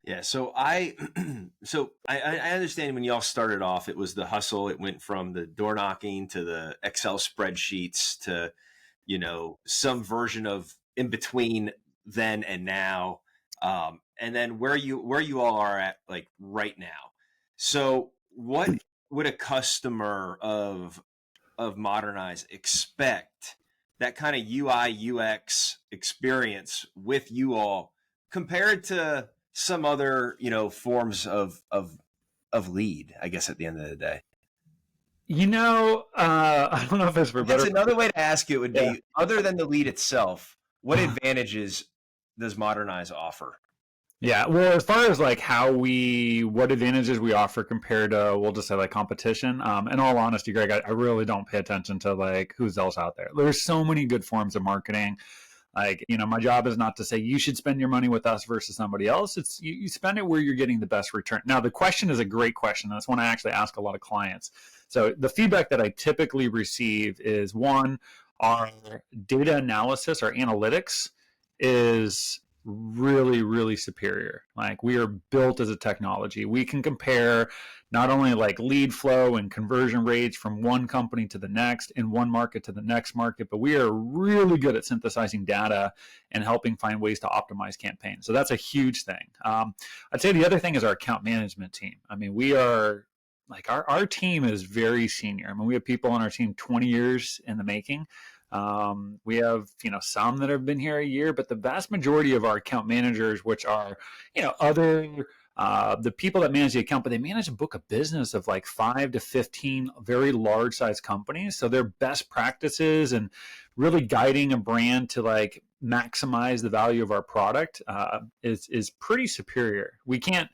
Yeah, so I I understand when y'all started off, it was the hustle. It went from the door knocking to the Excel spreadsheets to, some version of in between then and now, and then where you all are at like right now. So, what would a customer of Modernize expect that kind of UI UX experience with you all compared to some other forms of lead, I guess, at the end of the day? I don't know if it's for I guess better. another way to ask it would Yeah. be, other than the lead itself, what advantages does Modernize offer? Yeah, well, as far as like what advantages we offer compared to, we'll just say like competition. In all honesty, Greg, I really don't pay attention to like who's else out there. There's so many good forms of marketing. Like, my job is not to say you should spend your money with us versus somebody else. It's you spend it where you're getting the best return. Now, the question is a great question. That's one I actually ask a lot of clients. So the feedback that I typically receive is one, our data analysis, our analytics is really, really superior. Like we are built as a technology. We can compare not only like lead flow and conversion rates from one company to the next, in one market to the next market, but we are really good at synthesizing data and helping find ways to optimize campaigns. So that's a huge thing. I'd say the other thing is our account management team. I mean, we are like our team is very senior. I mean, we have people on our team 20 years in the making. We have, some that have been here a year, but the vast majority of our account managers, which are, the people that manage the account, but they manage a book of business of like 5 to 15 very large size companies. So their best practices and really guiding a brand to like maximize the value of our product is pretty superior. We can't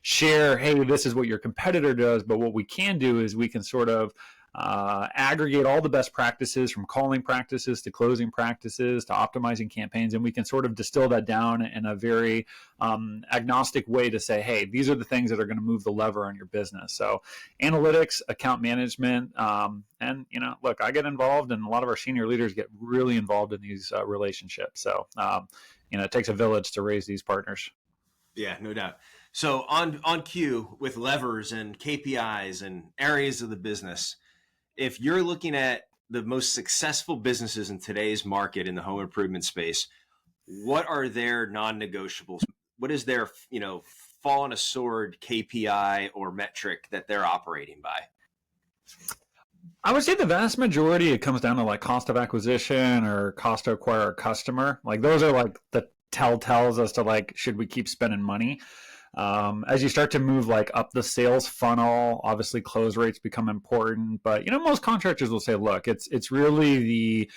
share, hey, this is what your competitor does, but what we can do is we can sort of aggregate all the best practices, from calling practices to closing practices to optimizing campaigns, and we can sort of distill that down in a very agnostic way to say, hey, these are the things that are going to move the lever on your business. So analytics, account management, and look, I get involved, and a lot of our senior leaders get really involved in these relationships. So it takes a village to raise these partners. Yeah, no doubt. So on cue with levers and KPIs and areas of the business, if you're looking at the most successful businesses in today's market in the home improvement space, what are their non-negotiables? What is their, fall on a sword KPI or metric that they're operating by? I would say the vast majority, it comes down to like cost of acquisition or cost to acquire a customer. Like those are like the telltales as to like, should we keep spending money? As you start to move like up the sales funnel, obviously close rates become important. But most contractors will say, look, it's really the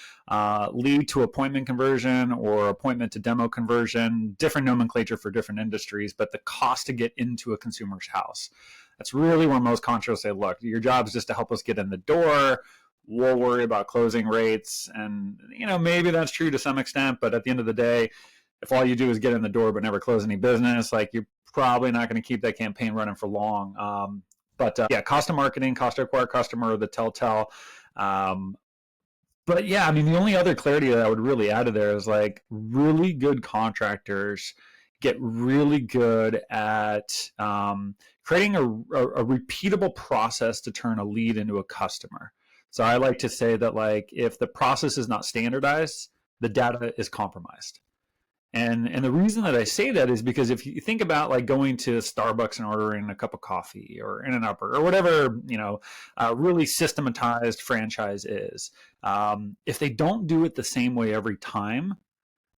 lead to appointment conversion or appointment to demo conversion. Different nomenclature for different industries, but the cost to get into a consumer's house. That's really where most contractors say, look, your job is just to help us get in the door. We'll worry about closing rates, and maybe that's true to some extent. But at the end of the day, if all you do is get in the door but never close any business, like you're probably not going to keep that campaign running for long. But cost of marketing, cost to acquire customer, the telltale. But yeah, I mean, the only other clarity that I would really add to there is like really good contractors get really good at creating a repeatable process to turn a lead into a customer. So I like to say that like if the process is not standardized, the data is compromised. And the reason that I say that is because if you think about like going to Starbucks and ordering a cup of coffee or In-N-Out Burger or whatever, really systematized franchise is, if they don't do it the same way every time,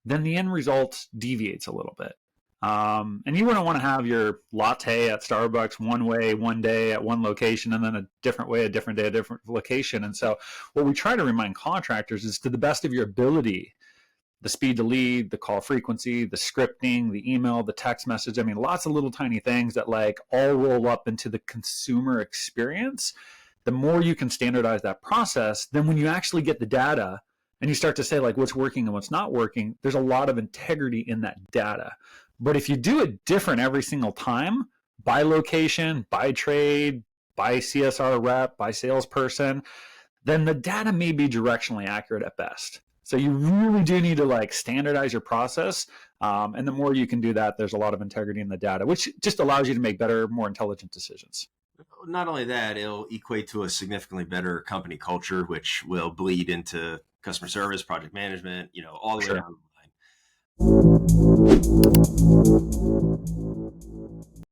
then the end result deviates a little bit. And you wouldn't want to have your latte at Starbucks one way, one day at one location, and then a different way, a different day, a different location. And so what we try to remind contractors is to the best of your ability, the speed to lead, the call frequency, the scripting, the email, the text message. I mean, lots of little tiny things that like all roll up into the consumer experience. The more you can standardize that process, then when you actually get the data and you start to say like what's working and what's not working, there's a lot of integrity in that data. But if you do it different every single time, by location, by trade, by CSR rep, by salesperson, then the data may be directionally accurate at best. So you really do need to like standardize your process. And the more you can do that, there's a lot of integrity in the data, which just allows you to make better, more intelligent decisions. Not only that, it'll equate to a significantly better company culture, which will bleed into customer service, project management, all the way Sure. down the line.